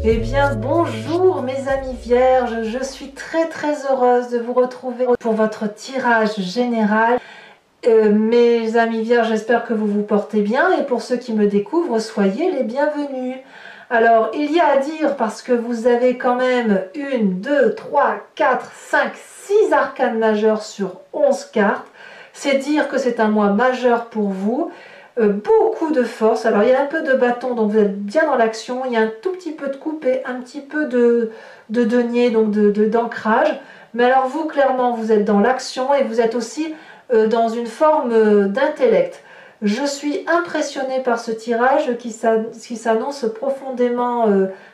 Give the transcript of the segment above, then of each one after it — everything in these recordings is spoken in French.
Eh bien bonjour mes amis vierges, je suis très heureuse de vous retrouver pour votre tirage général. Mes amis vierges, j'espère que vous vous portez bien et pour ceux qui me découvrent, soyez les bienvenus. Alors il y a à dire parce que vous avez quand même 1, 2, 3, 4, 5, 6 arcanes majeures sur 11 cartes. C'est dire que c'est un mois majeur pour vous. Beaucoup de force, alors il y a un peu de bâton donc vous êtes bien dans l'action, il y a un tout petit peu de coupe et un petit peu de denier, donc d'ancrage, mais alors vous clairement vous êtes dans l'action et vous êtes aussi dans une forme d'intellect. Je suis impressionnée par ce tirage qui s'annonce profondément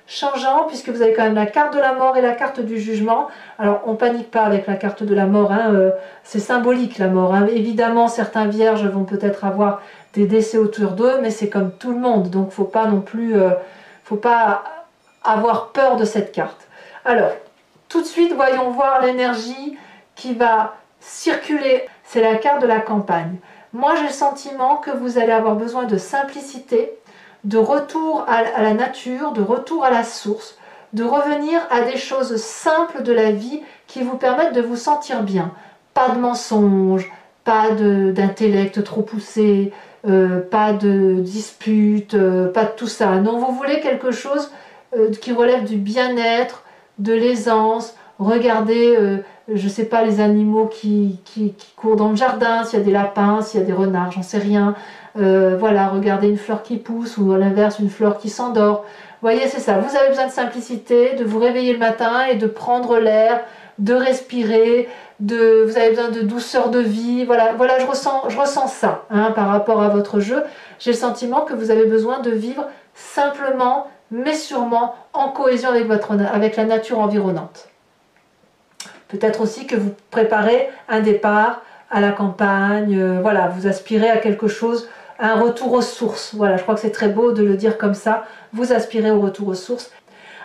changeant, puisque vous avez quand même la carte de la mort et la carte du jugement. Alors on panique pas avec la carte de la mort, hein, c'est symbolique la mort, hein. Évidemment certains vierges vont peut-être avoir des décès autour d'eux, mais c'est comme tout le monde, donc faut pas non plus faut pas avoir peur de cette carte. Alors tout de suite voyons voir l'énergie qui va circuler. C'est la carte de la campagne. Moi j'ai le sentiment que vous allez avoir besoin de simplicité, de retour à la nature, de retour à la source, de revenir à des choses simples de la vie qui vous permettent de vous sentir bien. Pas de mensonges, pas d'intellect trop poussé, pas de disputes, pas de tout ça. Non, vous voulez quelque chose qui relève du bien-être, de l'aisance. Regardez, je ne sais pas, les animaux qui courent dans le jardin, s'il y a des lapins, s'il y a des renards, j'en sais rien. Voilà, regardez une fleur qui pousse ou à l'inverse une fleur qui s'endort. Vous voyez, c'est ça. Vous avez besoin de simplicité, de vous réveiller le matin et de prendre l'air, de respirer, vous avez besoin de douceur de vie. Voilà, je ressens ça hein, par rapport à votre jeu. J'ai le sentiment que vous avez besoin de vivre simplement, mais sûrement en cohésion avec la nature environnante. Peut-être aussi que vous préparez un départ à la campagne, voilà, vous aspirez à quelque chose, à un retour aux sources. Voilà, je crois que c'est très beau de le dire comme ça, vous aspirez au retour aux sources.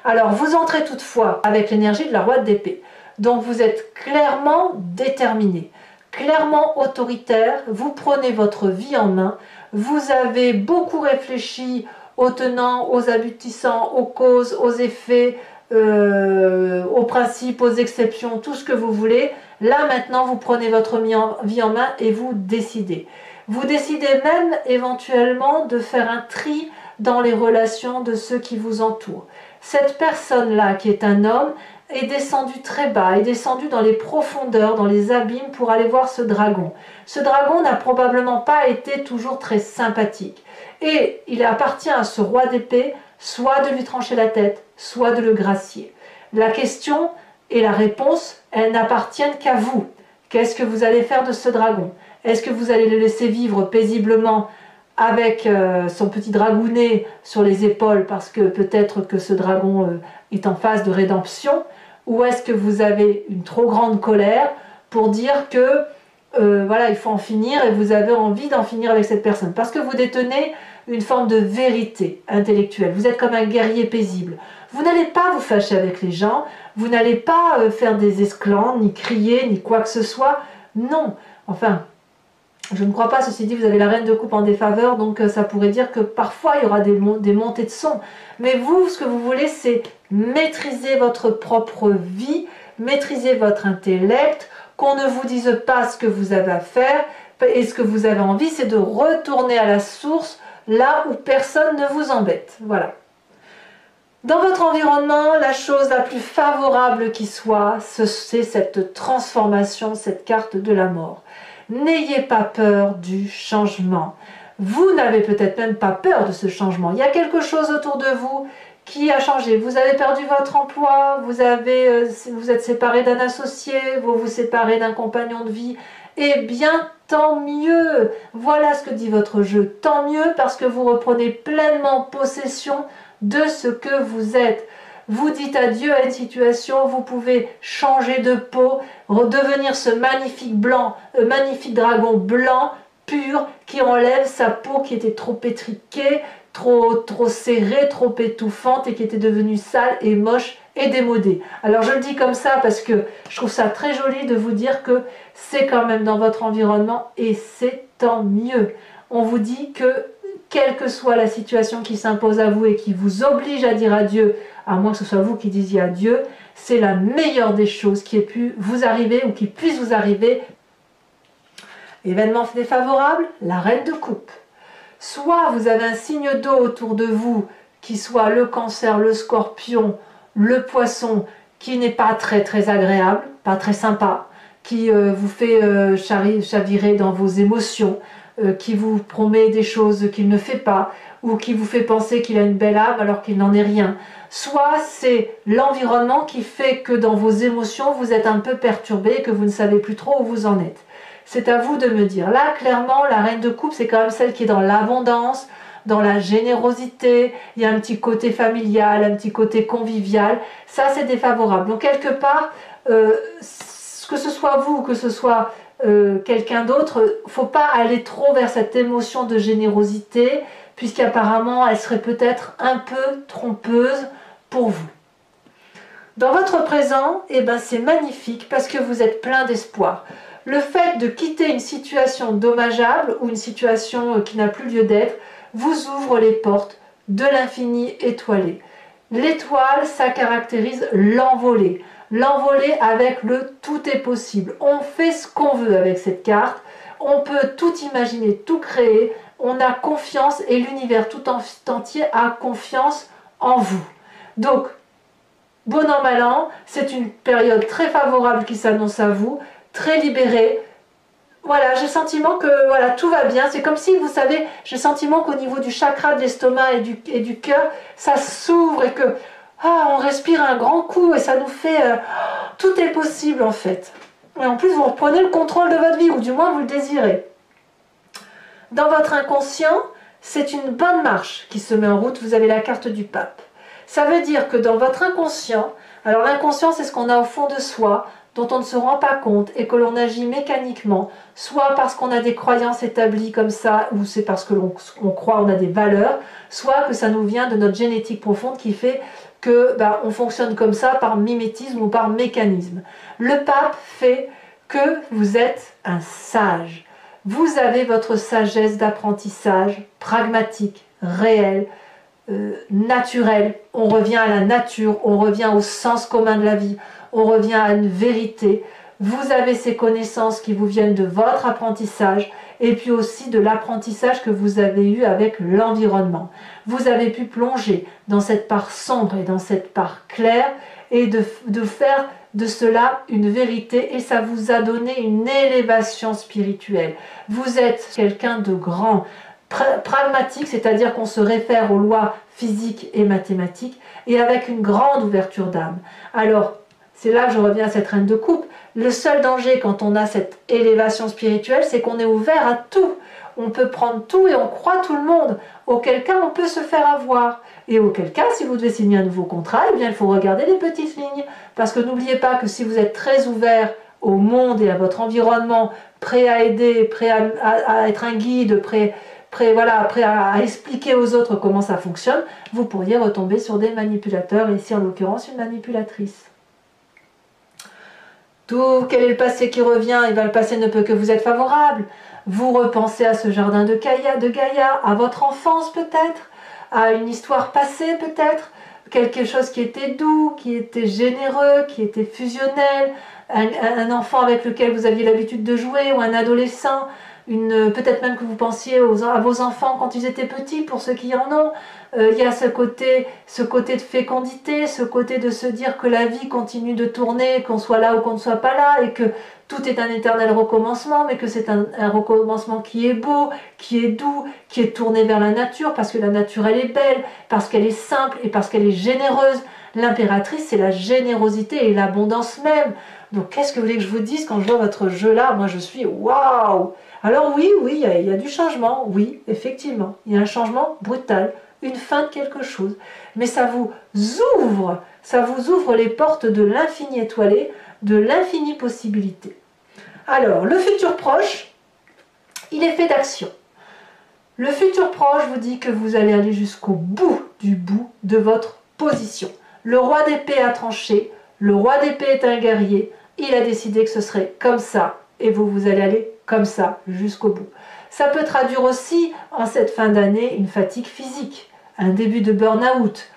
Alors, vous entrez toutefois avec l'énergie de la roi d'épée. Donc, vous êtes clairement déterminé, clairement autoritaire, vous prenez votre vie en main, vous avez beaucoup réfléchi aux tenants, aux aboutissants, aux causes, aux effets, aux principes, aux exceptions, tout ce que vous voulez. Là maintenant vous prenez votre vie en main et vous décidez. Vous décidez même éventuellement de faire un tri dans les relations de ceux qui vous entourent. Cette personne-là qui est un homme est descendu très bas, est descendu dans les profondeurs, dans les abîmes pour aller voir ce dragon. Ce dragon n'a probablement pas été toujours très sympathique. Et il appartient à ce roi d'épée soit de lui trancher la tête, soit de le gracier. La question et la réponse, elles n'appartiennent qu'à vous. Qu'est-ce que vous allez faire de ce dragon? Est-ce que vous allez le laisser vivre paisiblement avec son petit dragounet sur les épaules parce que peut-être que ce dragon est en phase de rédemption? Ou est-ce que vous avez une trop grande colère pour dire que voilà, il faut en finir et vous avez envie d'en finir avec cette personne? Parce que vous détenez une forme de vérité intellectuelle. Vous êtes comme un guerrier paisible. Vous n'allez pas vous fâcher avec les gens, vous n'allez pas faire des esclandres, ni crier, ni quoi que ce soit. Non. Enfin, je ne crois pas, ceci dit, vous avez la reine de coupe en défaveur, donc ça pourrait dire que parfois il y aura des montées de son. Mais vous, ce que vous voulez, c'est maîtriser votre propre vie, maîtriser votre intellect, qu'on ne vous dise pas ce que vous avez à faire, et ce que vous avez envie, c'est de retourner à la source, là où personne ne vous embête. Voilà. Dans votre environnement, la chose la plus favorable qui soit, c'est cette transformation, cette carte de la mort. N'ayez pas peur du changement. Vous n'avez peut-être même pas peur de ce changement. Il y a quelque chose autour de vous qui a changé. Vous avez perdu votre emploi, vous êtes séparé d'un associé, vous vous séparez d'un compagnon de vie. Eh bien, tant mieux. Voilà ce que dit votre jeu. Tant mieux parce que vous reprenez pleinement possession de ce que vous êtes. Vous dites adieu à une situation, vous pouvez changer de peau, redevenir ce magnifique dragon blanc, pur, qui enlève sa peau qui était trop étriquée, trop serrée, trop étouffante et qui était devenue sale et moche et démodée. Alors je le dis comme ça parce que je trouve ça très joli de vous dire que c'est quand même dans votre environnement et c'est tant mieux. On vous dit que quelle que soit la situation qui s'impose à vous et qui vous oblige à dire adieu à moins que ce soit vous qui disiez adieu, c'est la meilleure des choses qui ait pu vous arriver ou qui puisse vous arriver. Événement défavorable, la reine de coupe. Soit vous avez un signe d'eau autour de vous, qui soit le cancer, le scorpion, le poisson, qui n'est pas très agréable, pas très sympa, qui vous fait chavirer dans vos émotions, qui vous promet des choses qu'il ne fait pas, ou qui vous fait penser qu'il a une belle âme alors qu'il n'en est rien. Soit c'est l'environnement qui fait que dans vos émotions, vous êtes un peu perturbé et que vous ne savez plus trop où vous en êtes. C'est à vous de me dire. Là, clairement, la reine de coupe, c'est quand même celle qui est dans l'abondance, dans la générosité, il y a un petit côté familial, un petit côté convivial. Ça, c'est défavorable. Donc, quelque part, que ce soit vous ou que ce soit quelqu'un d'autre, il ne faut pas aller trop vers cette émotion de générosité, puisqu'apparemment, elle serait peut-être un peu trompeuse pour vous. Dans votre présent, eh ben, c'est magnifique parce que vous êtes plein d'espoir. Le fait de quitter une situation dommageable ou une situation qui n'a plus lieu d'être vous ouvre les portes de l'infini étoilé. L'étoile, ça caractérise l'envolée. L'envolée avec le tout est possible. On fait ce qu'on veut avec cette carte. On peut tout imaginer, tout créer. On a confiance et l'univers tout entier a confiance en vous. Donc, bon an, mal an, c'est une période très favorable qui s'annonce à vous. Très libéré. Voilà, j'ai le sentiment que voilà, tout va bien. C'est comme si, vous savez, j'ai le sentiment qu'au niveau du chakra de l'estomac et du cœur, ça s'ouvre et que on respire un grand coup et ça nous fait... tout est possible en fait. Et en plus, vous reprenez le contrôle de votre vie, ou du moins vous le désirez. Dans votre inconscient, c'est une bonne marche qui se met en route. Vous avez la carte du pape. Ça veut dire que dans votre inconscient, alors l'inconscient, c'est ce qu'on a au fond de soi, dont on ne se rend pas compte et que l'on agit mécaniquement, soit parce qu'on a des croyances établies comme ça, ou c'est parce que l'on croit, on a des valeurs, soit que ça nous vient de notre génétique profonde qui fait que on fonctionne comme ça par mimétisme ou par mécanisme. Le pape fait que vous êtes un sage. Vous avez votre sagesse d'apprentissage pragmatique, réelle, naturelle. On revient à la nature, on revient au sens commun de la vie. On revient à une vérité. Vous avez ces connaissances qui vous viennent de votre apprentissage et puis aussi de l'apprentissage que vous avez eu avec l'environnement. Vous avez pu plonger dans cette part sombre et dans cette part claire et de faire de cela une vérité et ça vous a donné une élévation spirituelle. Vous êtes quelqu'un de grand, pragmatique, c'est-à-dire qu'on se réfère aux lois physiques et mathématiques et avec une grande ouverture d'âme. Alors, c'est là que je reviens à cette reine de coupe. Le seul danger quand on a cette élévation spirituelle, c'est qu'on est ouvert à tout. On peut prendre tout et on croit tout le monde. Auquel cas, on peut se faire avoir. Et auquel cas, si vous devez signer un nouveau contrat, eh bien, il faut regarder les petites lignes. Parce que n'oubliez pas que si vous êtes très ouvert au monde et à votre environnement, prêt à aider, prêt à être un guide, prêt à expliquer aux autres comment ça fonctionne, vous pourriez retomber sur des manipulateurs, ici en l'occurrence une manipulatrice. Quel est le passé qui revient? Et bien, le passé ne peut que vous être favorable. Vous repensez à ce jardin de Gaïa, à votre enfance peut-être, à une histoire passée peut-être, quelque chose qui était doux, qui était généreux, qui était fusionnel, un enfant avec lequel vous aviez l'habitude de jouer, ou un adolescent, peut-être même que vous pensiez à vos enfants quand ils étaient petits, pour ceux qui en ont. Il y a ce côté de fécondité, ce côté de se dire que la vie continue de tourner, qu'on soit là ou qu'on ne soit pas là, et que tout est un éternel recommencement, mais que c'est un recommencement qui est beau, qui est doux, qui est tourné vers la nature, parce que la nature elle est belle, parce qu'elle est simple et parce qu'elle est généreuse. L'impératrice, c'est la générosité et l'abondance même. Donc qu'est-ce que vous voulez que je vous dise quand je vois votre jeu là? Moi je suis waouh! Alors oui, il y a du changement, oui, effectivement. Il y a un changement brutal, une fin de quelque chose. Mais ça vous ouvre les portes de l'infini étoilé, de l'infini possibilité. Alors, le futur proche, il est fait d'action. Le futur proche vous dit que vous allez aller jusqu'au bout de votre position. Le roi d'épée a tranché, le roi d'épée est un guerrier, il a décidé que ce serait comme ça, et vous allez aller comme ça, jusqu'au bout. Ça peut traduire aussi, en cette fin d'année, une fatigue physique, un début de burn-out,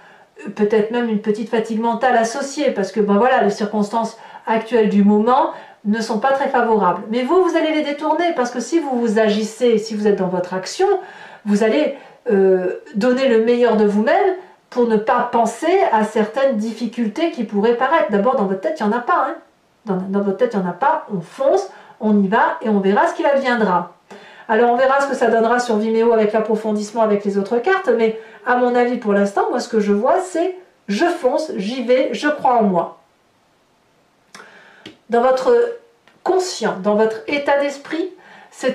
peut-être même une petite fatigue mentale associée, parce que ben voilà, les circonstances actuelles du moment ne sont pas très favorables. Mais vous, vous allez les détourner, parce que si vous vous agissez, si vous êtes dans votre action, vous allez donner le meilleur de vous-même pour ne pas penser à certaines difficultés qui pourraient paraître. D'abord, dans votre tête, il n'y en a pas. Hein. Dans votre tête, il n'y en a pas. On fonce, on y va et on verra ce qu'il adviendra. Alors, on verra ce que ça donnera sur Vimeo avec l'approfondissement avec les autres cartes, mais à mon avis, pour l'instant, moi, ce que je vois, c'est je fonce, j'y vais, je crois en moi. Dans votre conscient, dans votre état d'esprit,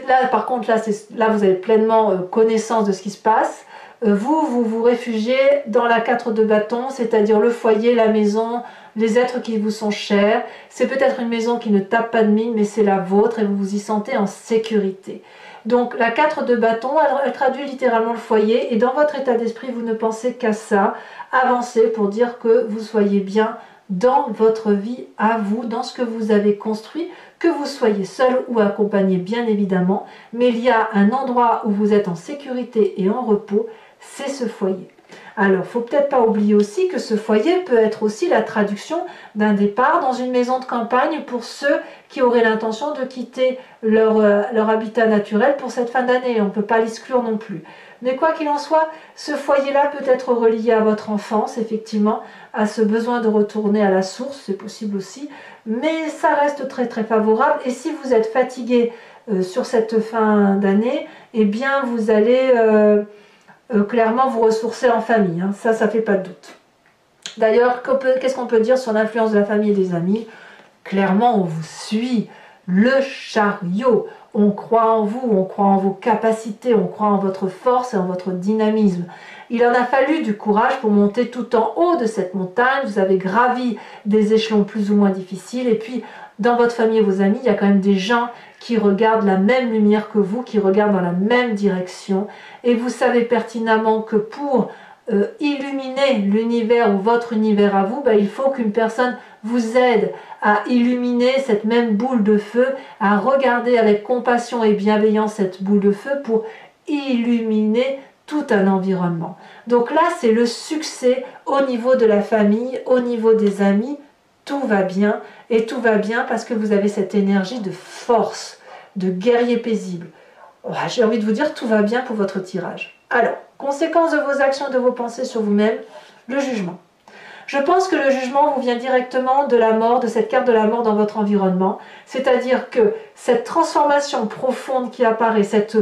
là, par contre, là, vous avez pleinement connaissance de ce qui se passe. Vous vous réfugiez dans la 4 de bâton, c'est-à-dire le foyer, la maison, les êtres qui vous sont chers. C'est peut-être une maison qui ne tape pas de mine, mais c'est la vôtre et vous vous y sentez en sécurité. Donc la 4 de bâton, elle traduit littéralement le foyer et dans votre état d'esprit, vous ne pensez qu'à ça. Avancez pour dire que vous soyez bien dans votre vie à vous, dans ce que vous avez construit, que vous soyez seul ou accompagné bien évidemment, mais il y a un endroit où vous êtes en sécurité et en repos, c'est ce foyer. Alors, il ne faut peut-être pas oublier aussi que ce foyer peut être aussi la traduction d'un départ dans une maison de campagne pour ceux qui auraient l'intention de quitter leur habitat naturel pour cette fin d'année. On ne peut pas l'exclure non plus. Mais quoi qu'il en soit, ce foyer-là peut être relié à votre enfance, effectivement, à ce besoin de retourner à la source, c'est possible aussi, mais ça reste très très favorable. Et si vous êtes fatigué sur cette fin d'année, eh bien vous allez clairement vous ressourcer en famille, hein. Ça fait pas de doute. D'ailleurs, qu'est-ce qu'on peut dire sur l'influence de la famille et des amis? Clairement, on vous suit, le chariot. On croit en vous, on croit en vos capacités, on croit en votre force et en votre dynamisme. Il en a fallu du courage pour monter tout en haut de cette montagne. Vous avez gravi des échelons plus ou moins difficiles. Et puis, dans votre famille et vos amis, il y a quand même des gens qui regardent la même lumière que vous, qui regardent dans la même direction. Et vous savez pertinemment que pour illuminer l'univers ou votre univers à vous, il faut qu'une personne vous aide à illuminer cette même boule de feu, à regarder avec compassion et bienveillance cette boule de feu pour illuminer tout un environnement. Donc là, c'est le succès au niveau de la famille, au niveau des amis, tout va bien, et tout va bien parce que vous avez cette énergie de force, de guerrier paisible. J'ai envie de vous dire, tout va bien pour votre tirage. Alors, conséquence de vos actions, de vos pensées sur vous-même, le jugement. Je pense que le jugement vous vient directement de la mort, de cette carte de la mort dans votre environnement. C'est-à-dire que cette transformation profonde qui apparaît, cet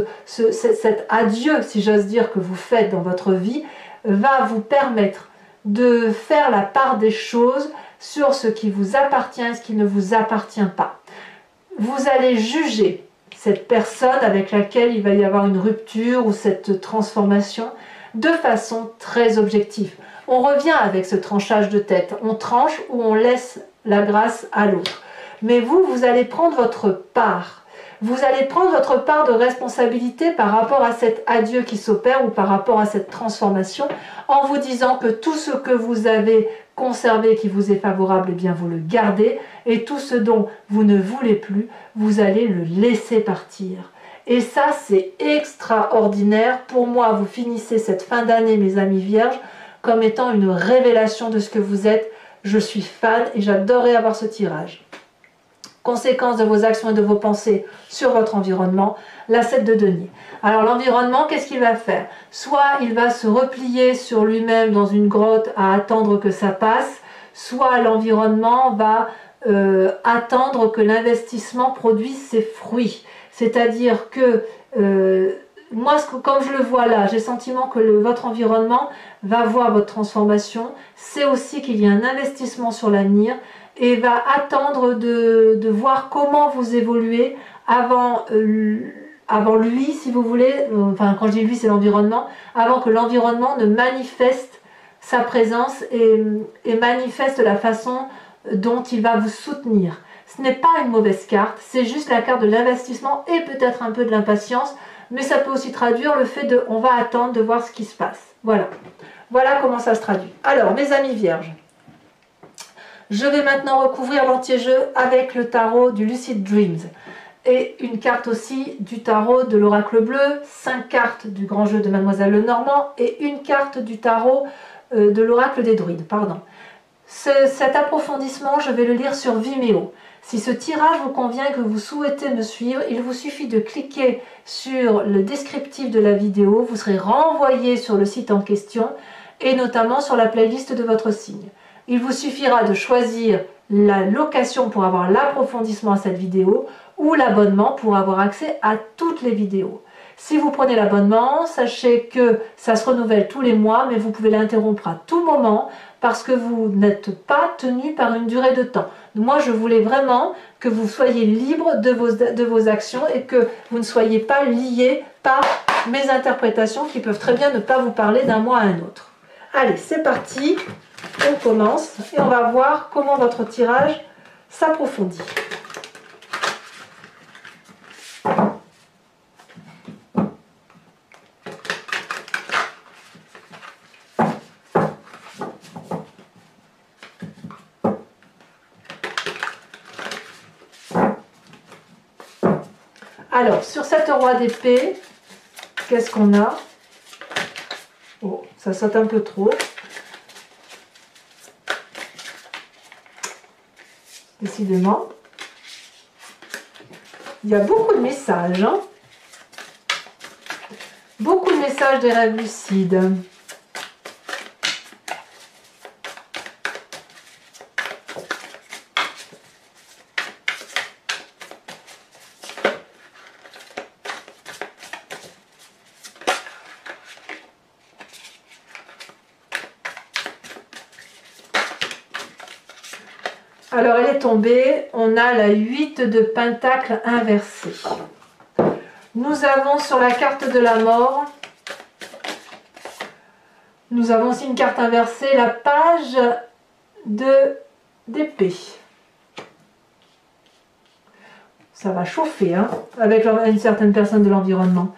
adieu, si j'ose dire, que vous faites dans votre vie, va vous permettre de faire la part des choses sur ce qui vous appartient et ce qui ne vous appartient pas. Vous allez juger cette personne avec laquelle il va y avoir une rupture ou cette transformation de façon très objective. On revient avec ce tranchage de tête. On tranche ou on laisse la grâce à l'autre. Mais vous, vous allez prendre votre part. Vous allez prendre votre part de responsabilité par rapport à cet adieu qui s'opère ou par rapport à cette transformation en vous disant que tout ce que vous avez conservé qui vous est favorable, eh bien vous le gardez et tout ce dont vous ne voulez plus, vous allez le laisser partir. Et ça, c'est extraordinaire. Pour moi, vous finissez cette fin d'année, mes amis vierges, comme étant une révélation de ce que vous êtes. Je suis fan et j'adorerais avoir ce tirage. Conséquence de vos actions et de vos pensées sur votre environnement, la 7 de denier. Alors l'environnement, qu'est-ce qu'il va faire? Soit il va se replier sur lui-même dans une grotte à attendre que ça passe, soit l'environnement va attendre que l'investissement produise ses fruits. C'est-à-dire que moi, comme je le vois là, j'ai le sentiment que votre environnement va voir votre transformation. C'est aussi qu'il y a un investissement sur l'avenir et va attendre de voir comment vous évoluez avant lui, si vous voulez, enfin quand je dis lui, c'est l'environnement, avant que l'environnement ne manifeste sa présence et manifeste la façon dont il va vous soutenir. Ce n'est pas une mauvaise carte, c'est juste la carte de l'investissement et peut-être un peu de l'impatience, mais ça peut aussi traduire le fait de on va attendre de voir ce qui se passe. Voilà. Voilà comment ça se traduit. Alors, mes amis vierges, je vais maintenant recouvrir l'anti-jeu avec le tarot du Lucid Dreams et une carte aussi du tarot de l'oracle bleu, 5 cartes du grand jeu de Mademoiselle Lenormand et une carte du tarot de l'oracle des druides, pardon. Cet approfondissement, je vais le lire sur Vimeo. Si ce tirage vous convient et que vous souhaitez me suivre, il vous suffit de cliquer sur le descriptif de la vidéo, vous serez renvoyé sur le site en question et notamment sur la playlist de votre signe. Il vous suffira de choisir la location pour avoir l'approfondissement à cette vidéo ou l'abonnement pour avoir accès à toutes les vidéos. Si vous prenez l'abonnement, sachez que ça se renouvelle tous les mois, mais vous pouvez l'interrompre à tout moment parce que vous n'êtes pas tenu par une durée de temps. Moi, je voulais vraiment que vous soyez libre de vos actions et que vous ne soyez pas lié par mes interprétations qui peuvent très bien ne pas vous parler d'un mois à un autre. Allez, c'est parti, on commence et on va voir comment votre tirage s'approfondit. Alors, sur cette roi d'épée, qu'est-ce qu'on a? Oh, ça saute un peu trop. Décidément. Il y a beaucoup de messages. Hein, beaucoup de messages des rêves lucides. Alors, elle est tombée, on a la 8 de Pentacle inversée. Nous avons sur la carte de la mort, nous avons aussi une carte inversée, la page d'épée. Ça va chauffer, hein, avec une certaine personne de l'environnement.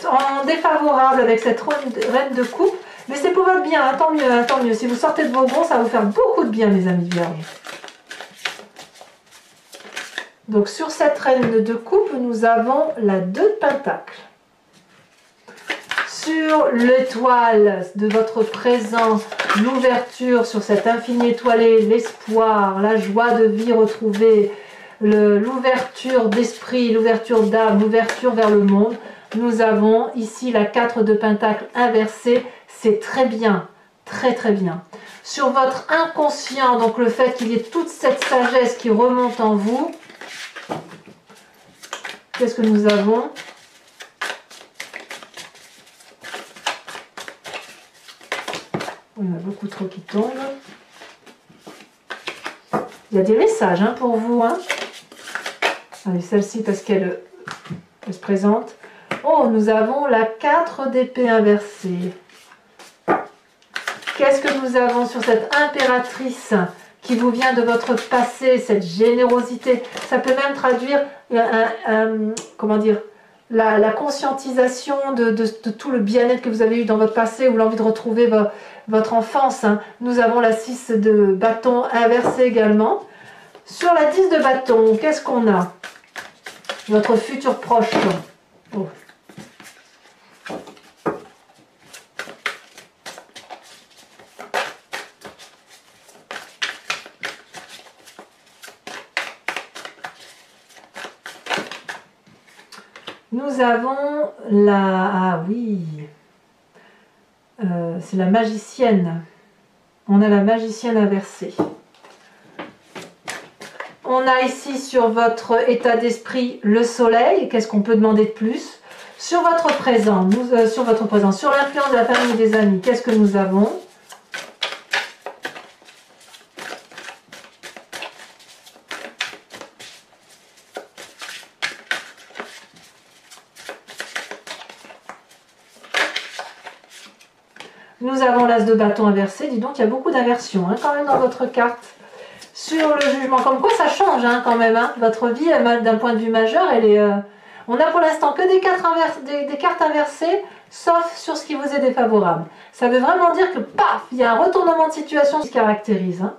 En défavorable avec cette reine de coupe, mais c'est pour votre bien, hein, tant mieux, hein, tant mieux. Si vous sortez de vos gonds, ça va vous faire beaucoup de bien, mes amis vierges. Donc sur cette reine de coupe, nous avons la 2 de Pentacle. Sur l'étoile de votre présent, l'ouverture sur cette infini étoilé, l'espoir, la joie de vie retrouvée, l'ouverture d'esprit, l'ouverture d'âme, l'ouverture vers le monde. Nous avons ici la 4 de Pentacle inversée. C'est très bien, très très bien. Sur votre inconscient, donc le fait qu'il y ait toute cette sagesse qui remonte en vous, qu'est-ce que nous avons? Il y en a beaucoup trop qui tombent. Il y a des messages hein, pour vous. Hein. Allez, celle-ci parce qu'elle se présente. Oh, nous avons la 4 d'épée inversée. Qu'est-ce que nous avons sur cette impératrice qui vous vient de votre passé, cette générosité? Ça peut même traduire comment dire, la conscientisation de tout le bien-être que vous avez eu dans votre passé ou l'envie de retrouver votre enfance. Hein. Nous avons la 6 de bâton inversée également. Sur la 10 de bâton, qu'est-ce qu'on a? Votre futur proche. Oh. Nous avons la... Ah oui, c'est la magicienne. On a la magicienne inversée. On a ici sur votre état d'esprit le soleil. Qu'est-ce qu'on peut demander de plus? Sur votre présent, sur l'influence de la famille et des amis, qu'est-ce que nous avons? Nous avons l'as de bâton inversé. Dis donc, il y a beaucoup d'inversions hein, quand même dans votre carte. Sur le jugement, comme quoi ça change hein, quand même. Hein. Votre vie, d'un point de vue majeur, elle est... On a pour l'instant que des cartes inversées, sauf sur ce qui vous est défavorable. Ça veut vraiment dire que, paf, il y a un retournement de situation qui se caractérise. Hein.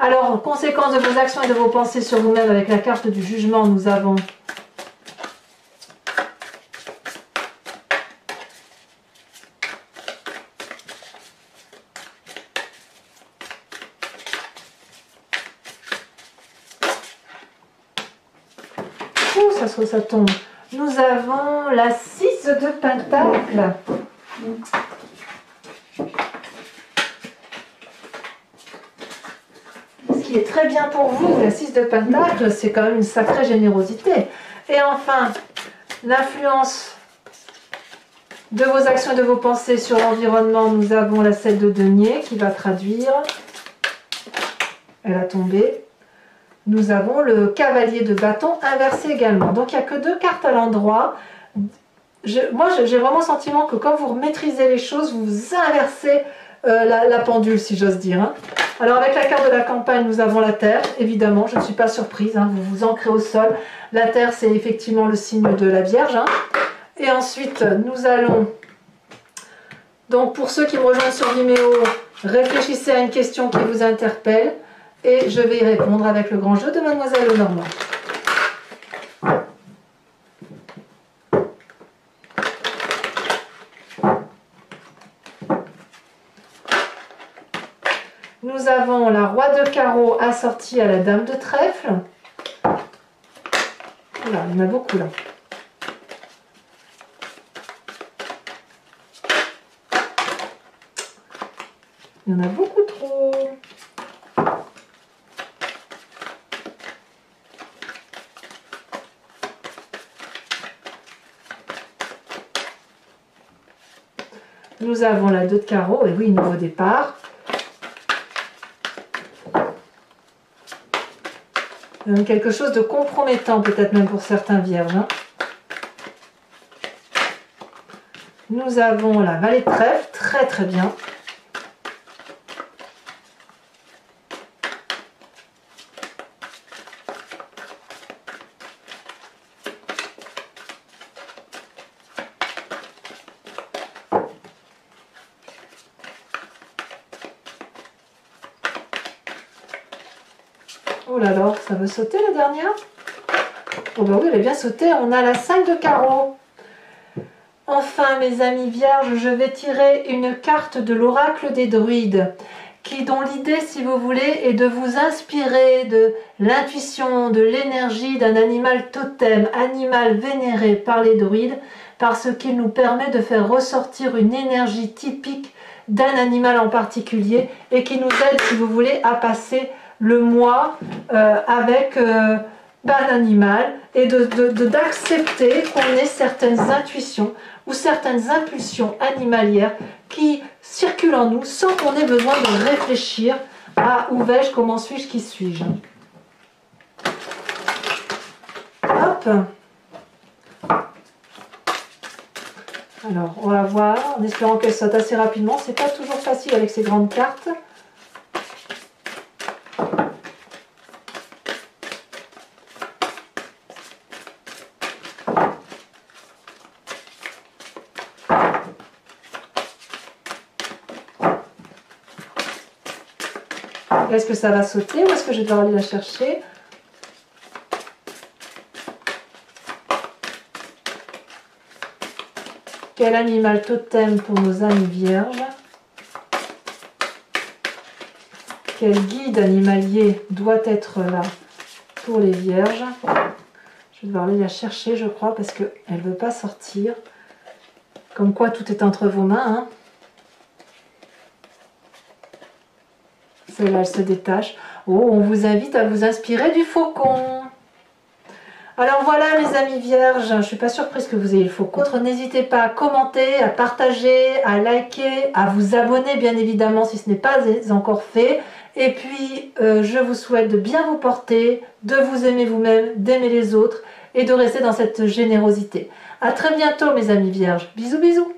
Alors, conséquence de vos actions et de vos pensées sur vous-même avec la carte du jugement, nous avons... ça tombe. Nous avons la 6 de Pentacle. Ce qui est très bien pour vous, la 6 de Pentacle, c'est quand même une sacrée générosité. Et enfin, l'influence de vos actions et de vos pensées sur l'environnement, nous avons la 7 de denier qui va traduire. Elle a tombé. Nous avons le cavalier de bâton inversé également. Donc il n'y a que 2 cartes à l'endroit. Moi j'ai vraiment le sentiment que quand vous maîtrisez les choses, vous inversez la pendule, si j'ose dire. Hein. Alors avec la carte de la campagne, nous avons la terre, évidemment, je ne suis pas surprise, hein, vous vous ancrez au sol. La terre, c'est effectivement le signe de la Vierge. Hein. Et ensuite, nous allons, donc pour ceux qui me rejoignent sur Vimeo, réfléchissez à une question qui vous interpelle. Et je vais y répondre avec le grand jeu de Mademoiselle Lenormand. Nous avons la roi de carreau assortie à la dame de trèfle. Oula, il y en a beaucoup là. Il y en a beaucoup trop. Nous avons la 2 de carreau, et oui, nouveau départ. Quelque chose de compromettant, peut-être même pour certains vierges. Hein. Nous avons la vallée de trèfle, très très bien. Oh là là, ça veut sauter la dernière? Oh bah oui, elle est bien sautée. On a la 5 de carreau. Enfin, mes amis vierges, je vais tirer une carte de l'oracle des druides, dont l'idée, si vous voulez, est de vous inspirer de l'intuition, de l'énergie d'un animal totem, animal vénéré par les druides, parce qu'il nous permet de faire ressortir une énergie typique d'un animal en particulier et qui nous aide, si vous voulez, à passer le mois avec un animal et d'accepter qu'on ait certaines intuitions ou certaines impulsions animalières qui circulent en nous sans qu'on ait besoin de réfléchir à où vais-je, comment suis-je, qui suis-je. Hop. Alors, on va voir, en espérant qu'elle saute assez rapidement. C'est pas toujours facile avec ces grandes cartes. Est-ce que ça va sauter ou est-ce que je dois aller la chercher? Quel animal totem pour nos amis vierges? Quel guide animalier doit être là pour les vierges? Je vais devoir aller la chercher, je crois, parce qu'elle ne veut pas sortir. Comme quoi, tout est entre vos mains. Hein. Celle-là, elle se détache. Oh, on vous invite à vous inspirer du faucon. Alors voilà, mes amis vierges, je ne suis pas surprise que vous ayez le faucon. N'hésitez pas à commenter, à partager, à liker, à vous abonner, bien évidemment, si ce n'est pas encore fait. Et puis, je vous souhaite de bien vous porter, de vous aimer vous-même, d'aimer les autres et de rester dans cette générosité. À très bientôt, mes amis vierges. Bisous, bisous.